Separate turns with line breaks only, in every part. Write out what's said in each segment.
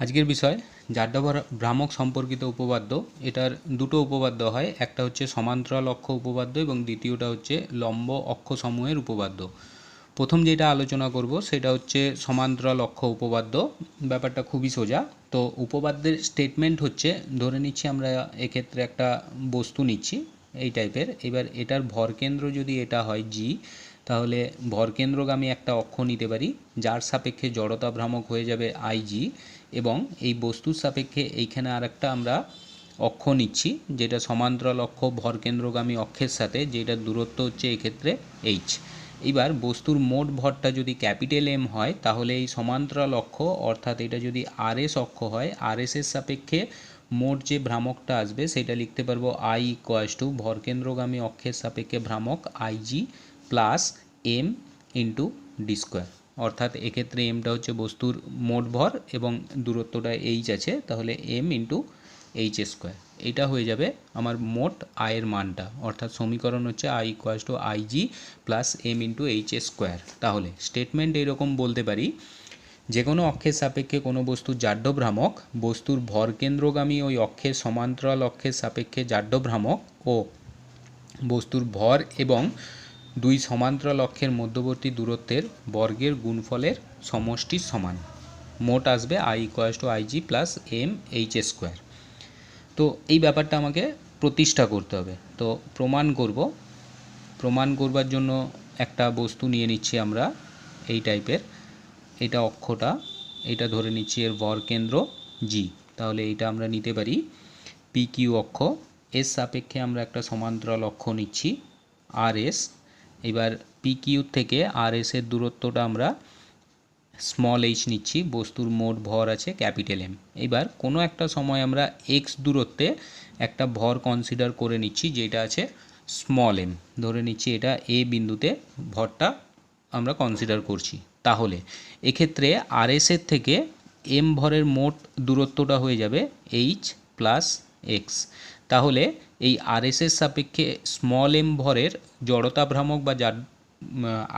আজকের বিষয় জাড্য ভ্রামক সম্পর্কিত উপপাদ্য। এটার দুটো উপপাদ্য হয়, একটা হচ্ছে সমান্তরাল অক্ষ উপপাদ্য এবং দ্বিতীয়টা হচ্ছে লম্ব অক্ষ সমূহের উপপাদ্য। প্রথম যেটা আলোচনা করব সেটা হচ্ছে সমান্তরাল অক্ষ উপপাদ্য। ব্যাপারটা খুবই সোজা। তো উপপাদ্যের স্টেটমেন্ট হচ্ছে, ধরে নিচ্ছি আমরা এক্ষেত্রে একটা বস্তু নিচ্ছি এই টাইপের। এবার এটার ভরকেন্দ্র যদি এটা হয় জি, তাহলে ভরকেন্দ্রগামী একটা অক্ষ নিতে পারি যার সাপেক্ষে জড়তা ভ্রামক হয়ে যাবে আইজি, এবং এই বস্তুর সাপেক্ষে এইখানে আরেকটা আমরা অক্ষ নিচ্ছি যেটা সমান্তরাল অক্ষ ভরকেন্দ্রগামী অক্ষের সাথে, যেটার দূরত্ব হচ্ছে এক্ষেত্রে এইচ। এবার বস্তুর মোট ভরটা যদি ক্যাপিটাল এম হয় তাহলে এই সমান্তরাল অক্ষ অর্থাৎ এটা যদি আরএস অক্ষ হয়, আরএসের সাপেক্ষে মোট যে ভ্রামকটা আসবে সেটা লিখতে পারবো আই ইকুয়ালস টু ভরকেন্দ্রগামী অক্ষের সাপেক্ষে ভ্রামক I G plus M into D square. অর্থাৎ এক্ষেত্রে এমটা হচ্ছে বস্তুর মোট ভর এবং দূরত্বটা এইচ আছে, তাহলে এম ইন্টু এইচ স্কোয়ার। এটা হয়ে যাবে আমার মোট আয়ের মানটা। অর্থাৎ সমীকরণ হচ্ছে I equals to I G plus M into H square. তাহলে স্টেটমেন্ট এইরকম বলতে পারি, যে কোনো অক্ষের সাপেক্ষে কোনো বস্তুর জাড্য ভ্রামক বস্তুর ভরকেন্দ্রগামী ওই অক্ষের সমান্তরাল অক্ষের সাপেক্ষে জাড্য ভ্রামক ও বস্তুর ভর এবং দুই সমান্তরাল অক্ষের মধ্যবর্তী দূরত্বের বর্গের গুণফলের সমষ্টির সমান। মোট আসবে I equals to I G plus M H square. তো এই ব্যাপারটা আমাকে প্রতিষ্ঠা করতে হবে। তো প্রমাণ করবার জন্য একটা বস্তু নিয়ে নিচ্ছি আমরা এই টাইপের। এটা অক্ষটা, এটা ধরে নিচ্ছি এর ভরকেন্দ্র জি। তাহলে এইটা আমরা নিতে পারি পি কিউ অক্ষ। এর সাপেক্ষে আমরা একটা সমান্তরাল অক্ষ নিচ্ছি আর এস। এবার পি কিউ থেকে আর এস এর দূরত্বটা আমরা স্মল এইচ নিচ্ছি, বস্তুর মোট ভর আছে ক্যাপিটাল এম। এবার কোনো একটা সময় আমরা এক্স দূরত্বে একটা ভর কনসিডার করে নিচ্ছি যেটা আছে স্মল এম। ধরে নিচ্ছি এটা এ বিন্দুতে ভরটা আমরা কনসিডার করছি। তাহলে এক্ষেত্রে আর এস এর থেকে এম ভরের মোট দূরত্বটা হয়ে যাবে এইচ প্লাস এক্স। তাহলে এই আর এস এর সাপেক্ষে স্মল এম ভরের জড়তা ভ্রামক বা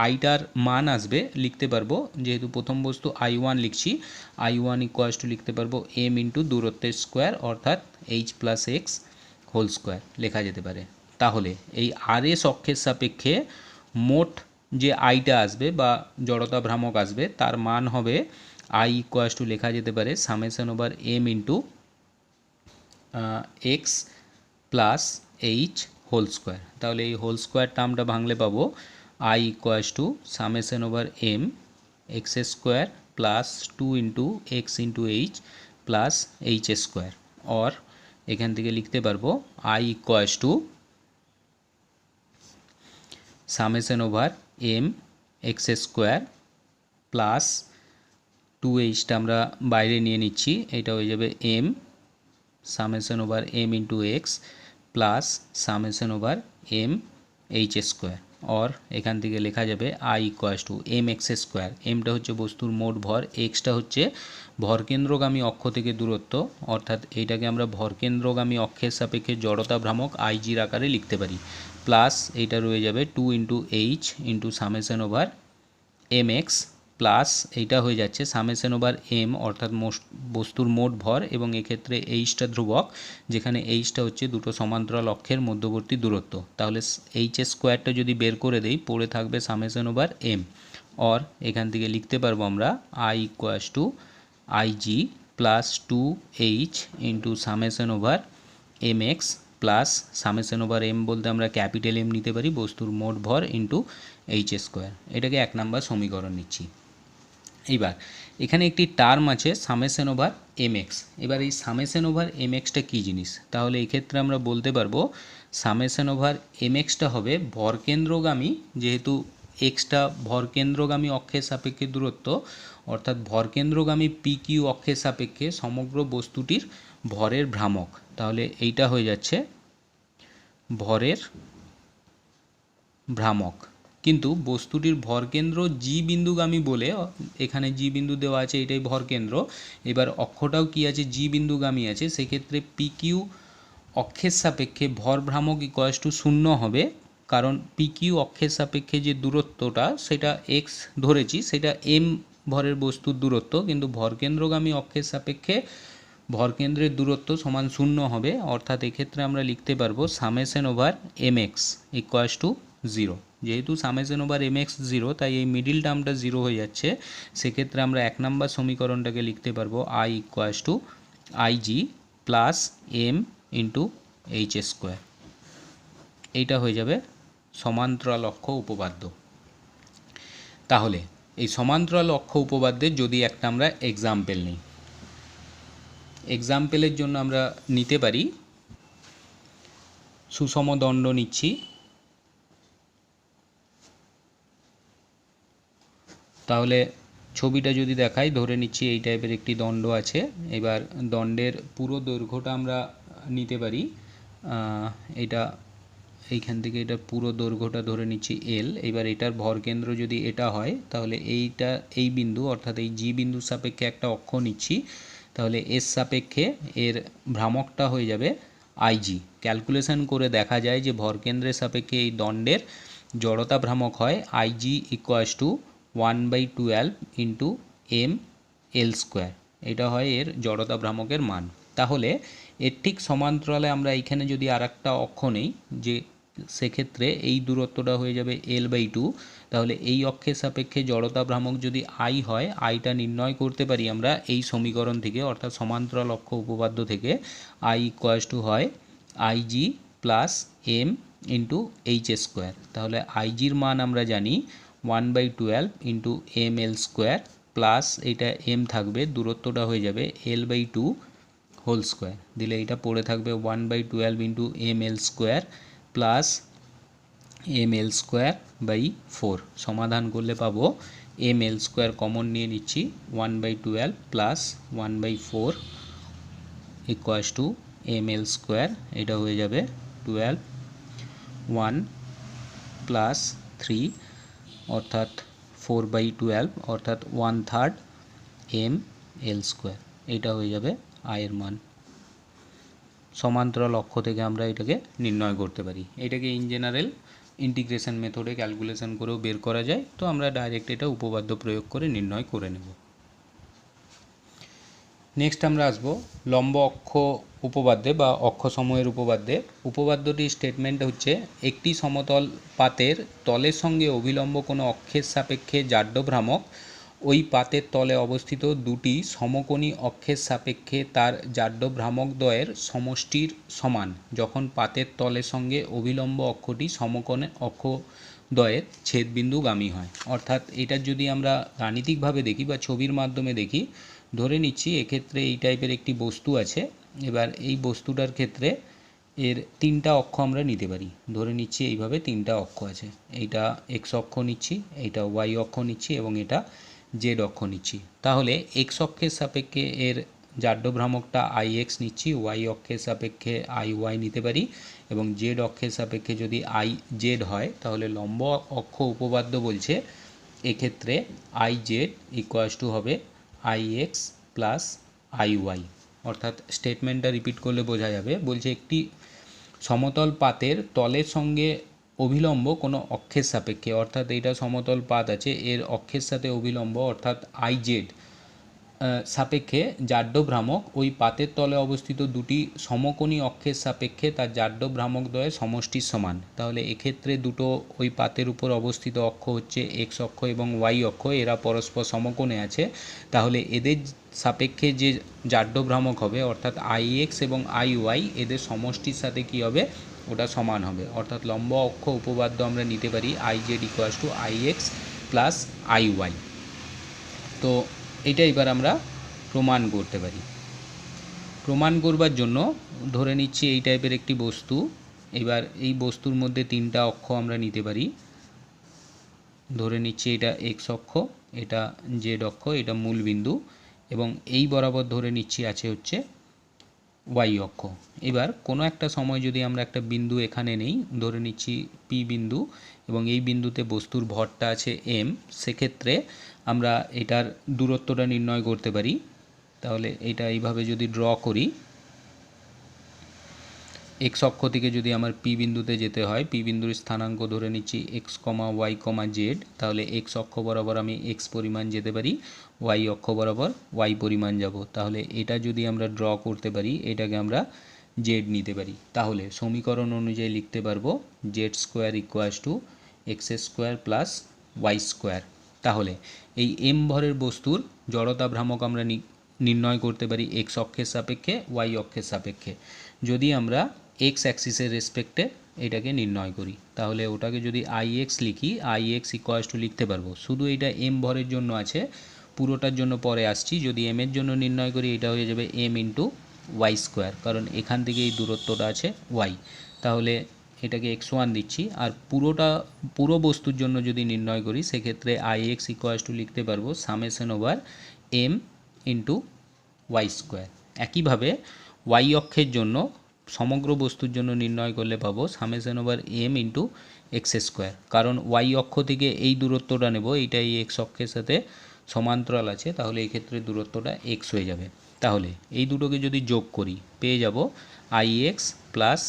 আইটার মান আসবে, লিখতে পারবো যেহেতু প্রথম বস্তু আই ওয়ান লিখছি, আই ওয়ান ইকুয়ালস টু লিখতে পারবো এম ইন্টু দূরত্বের স্কোয়ার অর্থাৎ H plus X whole square লেখা যেতে পারে। তাহলে এই আর এস অক্ষের সাপেক্ষে মোট যে আইটা আসবে বা জড়তা ভ্রামক আসবে তার মান হবে আই ইকুয়ালস টু লেখা যেতে পারে summation over M into X plus H whole square. তাহলে এই হোল স্কোয়ার টার্মটা ভাঙলে পাবো I equals to summation over M X square plus two into X into H plus H square. Or এখান থেকে লিখতে পারবো I equals to summation over M X square plus two এইচটা আমরা বাইরে নিয়ে নিচ্ছি, এটা হয়ে যাবে M summation over M into X plus summation over M H square. Or এখান থেকে লেখা যাবে I equals to M X square. এমটা হচ্ছে বস্তুর মোট ভর, এক্সটা হচ্ছে ভরকেন্দ্রগামী অক্ষ থেকে দূরত্ব, অর্থাৎ এইটাকে আমরা ভরকেন্দ্রগামী অক্ষের সাপেক্ষে জড়তা ভ্রামক আইজির আকারে লিখতে পারি, প্লাস এইটা রয়ে যাবে two into H into summation over M X plus এইটা হয়ে যাচ্ছে সামেশন ওভার এম অর্থাৎ বস্তুর মোট ভর, এবং এক্ষেত্রে এইচটা ধ্রুবক যেখানে এইচটা হচ্ছে দুটো সমান্তরাল অক্ষের মধ্যবর্তী দূরত্ব। তাহলে এইচ স্কোয়ারটা যদি বের করে দেই পড়ে থাকবে সামেশন ওভার এম। অর এখান থেকে লিখতে পারবো আমরা I equals to I G plus two H into summation over M X plus summation over M বলতে আমরা ক্যাপিটাল এম নিতে পারি বস্তুর মোট ভর ইন্টু এইচ স্কোয়ার। এটাকে এক নাম্বার সমীকরণ নিচ্ছি। এইবার এখানে একটি টার্ম আছে সামেশন ওভার এম এক্স। এবার এই সামেশন ওভার এম এক্সটা কী জিনিস, তাহলে এক্ষেত্রে আমরা বলতে পারবো সামেশন ওভার এম এক্সটা হবে ভরকেন্দ্রগামী, যেহেতু এক্সটা ভরকেন্দ্রগামী অক্ষের সাপেক্ষে দূরত্ব অর্থাৎ ভরকেন্দ্রগামী পি কিউ অক্ষের সাপেক্ষে সমগ্র বস্তুটির ভরের ভ্রামক। তাহলে এইটা হয়ে যাচ্ছে ভরের ভ্রামক, কিন্তু বস্তুটির ভরকেন্দ্র জি বিন্দুগামী বলে এখানে জি বিন্দু দেওয়া আছে, এটাই ভরকেন্দ্র। এবার অক্ষটাও কি আছে জি বিন্দুগামী আছে, সেক্ষেত্রে পি কিউ অক্ষের সাপেক্ষে ভর ভ্রামক ইকুয়ালস টু শূন্য হবে, কারণ পি কিউ অক্ষের সাপেক্ষে যে দূরত্বটা সেটা এক্স ধরেছি সেটা এম ভরের বস্তুর দূরত্ব, কিন্তু ভরকেন্দ্রগামী অক্ষের সাপেক্ষে ভরকেন্দ্রের দূরত্ব সমান 0 হবে, অর্থাৎ এক্ষেত্রে আমরা লিখতে পারবো summation over M X equals to 0। যেহেতু সামেশন ওভার এম এক্স 0, তাই এই মিডিল টার্মটা 0 হয়ে যাচ্ছে। সেক্ষেত্রে আমরা 1 নম্বর সমীকরণটাকে লিখতে পারবো I equals to I G plus M into H square. এইটা হয়ে যাবে সমান্তরাল অক্ষ উপপাদ্য। তাহলে এই সমান্তরাল অক্ষ উপপাদ্যের যদি একটা আমরা এক্সাম্পল নিই, এক্সাম্পলের জন্য আমরা নিতে পারি সুষম দণ্ড নিচ্ছি। তাহলে ছবিটা যদি দেখাই, ধরে নিচ্ছি এই টাইপের একটি দণ্ড আছে। এবার দণ্ডের পুরো দৈর্ঘ্যটা আমরা নিতে পারি, এটা এইখান থেকে এটা পুরো দৈর্ঘ্যটা ধরে নিচ্ছি এল। এবার এটার ভরকেন্দ্র যদি এটা হয়, তাহলে এই বিন্দু অর্থাৎ এই জি বিন্দুর সাপেক্ষে একটা অক্ষ নিচ্ছি। তাহলে এর সাপেক্ষে এর ভ্রামকটা হয়ে যাবে আইজি। ক্যালকুলেশন করে দেখা যায় যে ভরকেন্দ্রের সাপেক্ষে এই দণ্ডের জড়তা ভ্রামক হয় I G equals to 1/12 into M L square. এটা হয় এর জড়তা ভ্রামকের মান। তাহলে এর ঠিক সমান্তরালে আমরা এইখানে যদি আর একটা অক্ষ নেই, যে সেক্ষেত্রে এই দূরত্বটা হয়ে যাবে L/2। তাহলে এই অক্ষের সাপেক্ষে জড়তা ভ্রামক যদি আই হয়, আইটা নির্ণয় করতে পারি আমরা এই সমীকরণ থেকে, অর্থাৎ সমান্তরাল অক্ষ উপপাদ্য থেকে। আই ইকুয়ালস টু হয় I G plus M into H square. তাহলে আইজির মান আমরা জানি 1/12 into M L square, plus এটা এম থাকবে, দূরত্বটা হয়ে যাবে L/2 হোল স্কোয়ার। দিলে এটা পড়ে থাকবে 1/12 into M L square plus M L square by 4। সমাধান করলে পাবো এম এল স্কোয়ার কমন নিয়ে নিচ্ছি, 1/12 plus 1/4 equals to M L square. এটা হয়ে যাবে 12, 1 প্লাস 3 অর্থাৎ 4/12 অর্থাৎ 1/3 এম এল স্কোয়ার। এটা হয়ে যাবে আয়ের মান। সমান্তরাল অক্ষ থেকে আমরা এটাকে নির্ণয় করতে পারি। এটাকে ইন জেনারেল ইন্টিগ্রেশন মেথডে ক্যালকুলেশন করেও বের করা যায়, তো আমরা ডাইরেক্ট এটা উপপাদ্য প্রয়োগ করে নির্ণয় করে নেব। নেক্সট আমরা আসবো লম্ব অক্ষ উপপাদ্যে বা অক্ষ সময়ের উপপাদ্যে। উপপাদ্যটির স্টেটমেন্ট হচ্ছে, একটি সমতল পাতের তলের সঙ্গে অভিলম্ব কোনো অক্ষের সাপেক্ষে জাড্য ভ্রামক ওই পাতের তলে অবস্থিত দুটি সমকোণী অক্ষের সাপেক্ষে তার জাড্য ভ্রামকদ্বয়ের সমষ্টির সমান যখন পাতের তলের সঙ্গে অভিলম্ব অক্ষটি সমকোণে অক্ষদ্বয়ের ছেদবিন্দুগামী হয়। অর্থাৎ এটা যদি আমরা গাণিতিকভাবে দেখি বা ছবির মাধ্যমে দেখি, ধরে নিচ্ছি এক্ষেত্রে এই টাইপের একটি বস্তু আছে। এবার এই বস্তুটার ক্ষেত্রে এর তিনটা অক্ষ আমরা নিতে পারি। ধরে নিচ্ছি এইভাবে তিনটা অক্ষ আছে, এইটা এক্স অক্ষ নিচ্ছি, এইটা ওয়াই অক্ষ নিচ্ছি এবং এটা জেড অক্ষ নিচ্ছি। তাহলে এক্স অক্ষের সাপেক্ষে এর জাড্য ভ্রামকটা আই এক্স নিচ্ছি, ওয়াই অক্ষের সাপেক্ষে আই ওয়াই নিতে পারি, এবং জেড অক্ষের সাপেক্ষে যদি আই জেড হয়, তাহলে লম্ব অক্ষ উপপাদ্য বলছে এক্ষেত্রে আই জেড ইকুয়ালস টু হবে I X plus I Y. অর্থাৎ স্টেটমেন্টটা রিপিট করলে বোঝা যাবে, বলছে একটি সমতল পাতের তলের সঙ্গে অভিলম্ব কোনো অক্ষের সাপেক্ষে, অর্থাৎ এইটা সমতল পাত আছে, এর অক্ষের সাথে অভিলম্ব অর্থাৎ আই জেড সাপেক্ষে জাড্য ভ্রামক ওই পাতের তলে অবস্থিত দুটি সমকোণী অক্ষের সাপেক্ষে তার জাড্য ভ্রামকদ্বয়ের সমষ্টির সমান। তাহলে এক্ষেত্রে দুটো ওই পাতের উপর অবস্থিত অক্ষ হচ্ছে এক্স অক্ষ এবং ওয়াই অক্ষ, এরা পরস্পর সমকোণে আছে। তাহলে এদের সাপেক্ষে যে জাড্য ভ্রামক হবে অর্থাৎ আই এক্স এবং আই ওয়াই, এদের সমষ্টির সাথে কী হবে, ওটা সমান হবে। অর্থাৎ লম্ব অক্ষ উপপাদ্য আমরা নিতে পারি I Z equals to I X plus I Y. তো এটা এবার আমরা প্রমাণ করতে পারি। প্রমাণ করবার জন্য ধরে নিচ্ছি এই টাইপের একটি বস্তু। এবার এই বস্তুর মধ্যে তিনটা অক্ষ আমরা নিতে পারি। ধরে নিচ্ছি এটা এক্স অক্ষ, এটা জেড অক্ষ, এটা মূল বিন্দু, এবং এই বরাবর ধরে নিচ্ছি আছে হচ্ছে ওয়াই অক্ষ। এবার কোনো একটা সময় যদি আমরা একটা বিন্দু এখানে নেই, ধরে নিচ্ছি পি বিন্দু, এবং এই বিন্দুতে বস্তুর ভরটা আছে এম, সেক্ষেত্রে আমরা এটার দূরত্বটা নির্ণয় করতে পারি। তাহলে এটা এইভাবে যদি ড্র করি, এক্স অক্ষ থেকে যদি আমার পি বিন্দুতে যেতে হয়, পি বিন্দুর স্থানাঙ্ক ধরে নিচ্ছি এক্স কমা ওয়াই কমা জেড, তাহলে এক্স অক্ষ বরাবর আমি এক্স পরিমাণ যেতে পারি, ওয়াই অক্ষ বরাবর ওয়াই পরিমাণ যাব। তাহলে এটা যদি আমরা ড্র করতে পারি, এটাকে আমরা জেড নিতে পারি। তাহলে সমীকরণ অনুযায়ী লিখতে পারবো Z square equals to X square plus Y square. তাহলে এই এম ভরের বস্তুর জড়তা ভ্রামক আমরা নির্ণয় করতে পারি এক্স অক্ষের সাপেক্ষে, ওয়াই অক্ষের সাপেক্ষে। যদি আমরা এক্স অ্যাক্সিসের রেসপেক্টে এটাকে নির্ণয় করি, তাহলে ওটাকে যদি আই এক্স লিখি, আই এক্স ইকুয়ালস টু লিখতে পারবো, শুধু এটা এম ভরের জন্য আছে, পুরোটার জন্য পরে আসছি। যদি এম এর জন্য নির্ণয় করি, এটা হয়ে যাবে এম ইন্টু ওয়াই স্কোয়ার, কারণ এখান থেকে এই দূরত্বটা আছে ওয়াই, তাহলে এটাকে x1 দিচ্ছি। আর পুরো বস্তুর জন্য যদি নির্ণয় করি, সেক্ষেত্রে আই এক্স ইকুয়ালস টু লিখতে পারবো summation over M into Y square. একইভাবে ওয়াই অক্ষের জন্য সমগ্র বস্তুর জন্য নির্ণয় করলে পাবো summation over M into X square, কারণ ওয়াই অক্ষ থেকে এই দূরত্বটা নেব, এইটা এই এক্স অক্ষের সাথে সমান্তরাল আছে, তাহলে এই ক্ষেত্রে দূরত্বটা এক্স হয়ে যাবে। তাহলে এই দুটোকে যদি যোগ করি, পেয়ে যাব I X plus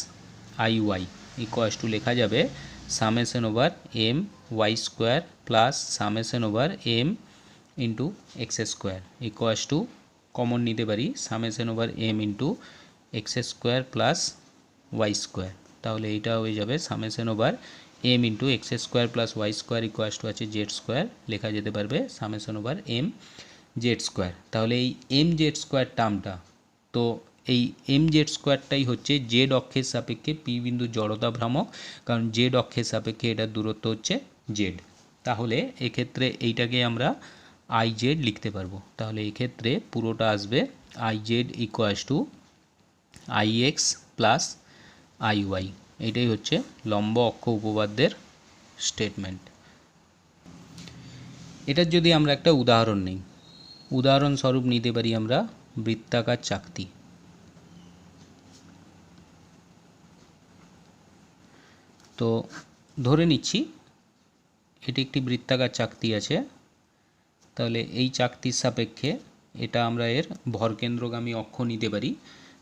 I Y equals to লেখা যাবে summation over M Y square plus summation over M into X square equals to common নিতে পারি summation over M into X square plus Y square. তাহলে এইটা হয়ে যাবে summation over M into X square plus Y square equals to আছে Z square, লেখা যেতে পারবে summation over M Z square. তাহলে এই এম জেড স্কোয়ার টার্মটা, তো এই এম জেড স্কোয়ারটাই হচ্ছে জেড অক্ষের সাপেক্ষে পি বিন্দু জড়তা ভ্রামক, কারণ জেড অক্ষের সাপেক্ষে এটার দূরত্ব হচ্ছে জেড। তাহলে এক্ষেত্রে এইটাকে আমরা আই জেড লিখতে পারবো। তাহলে এক্ষেত্রে পুরোটা আসবে I Z equals to I X plus I Y. এটাই হচ্ছে লম্ব অক্ষ উপপাদ্যের স্টেটমেন্ট। এটার যদি আমরা একটা উদাহরণ নিই, উদাহরণস্বরূপ নিতে পারি আমরা বৃত্তাকার চাকতি। তো ধরে নিচ্ছি এটি একটি বৃত্তাকার চাকতি আছে, তাহলে এই চাকতির সাপেক্ষে এটা আমরা এর ভরকেন্দ্রগামী অক্ষ নিতে পারি।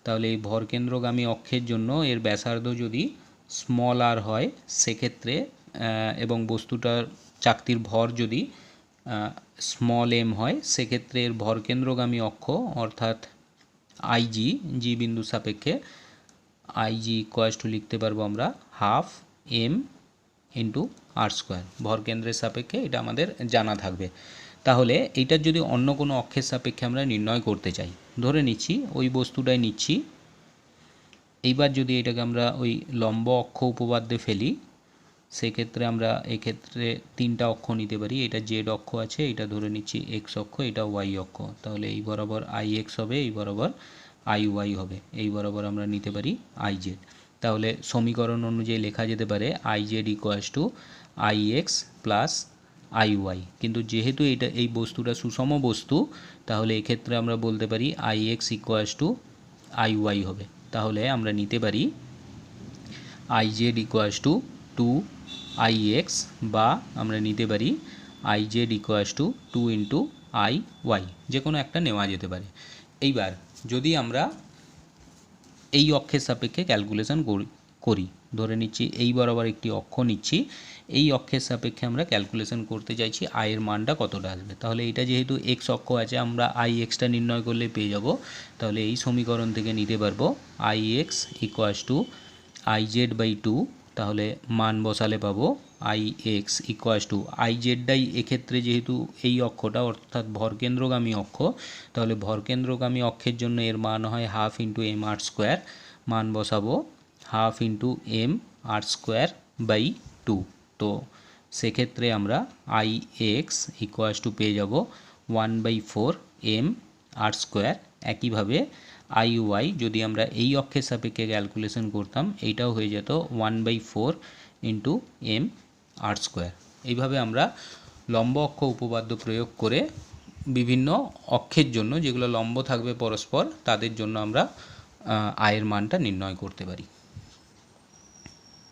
তাহলে এই ভরকেন্দ্রগামী অক্ষের জন্য এর ব্যাসার্ধ যদি স্মল আর হয় সেক্ষেত্রে, এবং বস্তুটার চাকতির ভর যদি স্মল এম হয়, সেক্ষেত্রে এর ভরকেন্দ্রগামী অক্ষ অর্থাৎ আইজি, জি বিন্দু সাপেক্ষে আইজি ইকুয়ালস টু লিখতে পারবো আমরা হাফ এম ইন্টু আর স্কোয়ার। ভরকেন্দ্রের সাপেক্ষে এটা আমাদের জানা থাকবে। তাহলে এইটার যদি অন্য কোনো অক্ষের সাপেক্ষে আমরা নির্ণয় করতে চাই, ধরে নিচ্ছি ওই বস্তুটাই নিচ্ছি। এইবার যদি এটাকে আমরা ওই লম্ব অক্ষ উপপাদ্যে ফেলি, সেক্ষেত্রে আমরা এক্ষেত্রে তিনটা অক্ষ নিতে পারি। এটা জেড অক্ষ আছে, এটা ধরে নিচ্ছি এক্স অক্ষ, এটা ওয়াই অক্ষ। তাহলে এই বরাবর আই এক্স হবে, এই বরাবর আই ওয়াই হবে, এই বরাবর আমরা নিতে পারি আই জেড। তাহলে সমীকরণ অনুযায়ী লেখা যেতে পারে I Z equals to I X plus I Y. কিন্তু যেহেতু এই বস্তুটা সুষম বস্তু, তাহলে এক্ষেত্রে আমরা বলতে পারি I X equals to I Y হবে। তাহলে আমরা নিতে পারি I Z equals to two I X, বা আমরা নিতে পারি I Z equals to two into I Y, যে কোনো একটা নেওয়া যেতে পারে। এইবার যদি আমরা এই অক্ষের সাপেক্ষে ক্যালকুলেশন করি, ধরে নিচ্ছি এই বরাবর একটি অক্ষ নিচ্ছি, এই অক্ষের সাপেক্ষে আমরা ক্যালকুলেশন করতে চাইছি আয়ের মানটা কতটা আসবে। তাহলে এটা যেহেতু এক্স অক্ষ আছে, আমরা আই এক্সটা নির্ণয় করলে পেয়ে যাব। তাহলে এই সমীকরণ থেকে নিতে পারবো I X equals to I Z by two. তাহলে মান বসালে পাবো I X equals to I জেডটাই এক্ষেত্রে যেহেতু এই অক্ষটা অর্থাৎ ভরকেন্দ্রগামী অক্ষ, তাহলে ভরকেন্দ্রগামী অক্ষের জন্য এর মান হয় half into M R square. মান বসাবো half into M R square by two. তো সেক্ষেত্রে আমরা আই এক্স ইকুয়ালস টু পেয়ে যাব 1/4 এম আর স্কোয়ার। একইভাবে আই ওয়াই যদি আমরা এই অক্ষের সাপেক্ষে ক্যালকুলেশন করতাম, এইটাও হয়ে যেত 1/4 ইন্টু এম আর স্কোয়ার। এইভাবে আমরা লম্ব অক্ষ উপপাদ্য প্রয়োগ করে বিভিন্ন অক্ষের জন্য যেগুলো লম্ব থাকবে পরস্পর, তাদের জন্য আমরা আয়ের মানটা নির্ণয় করতে পারি।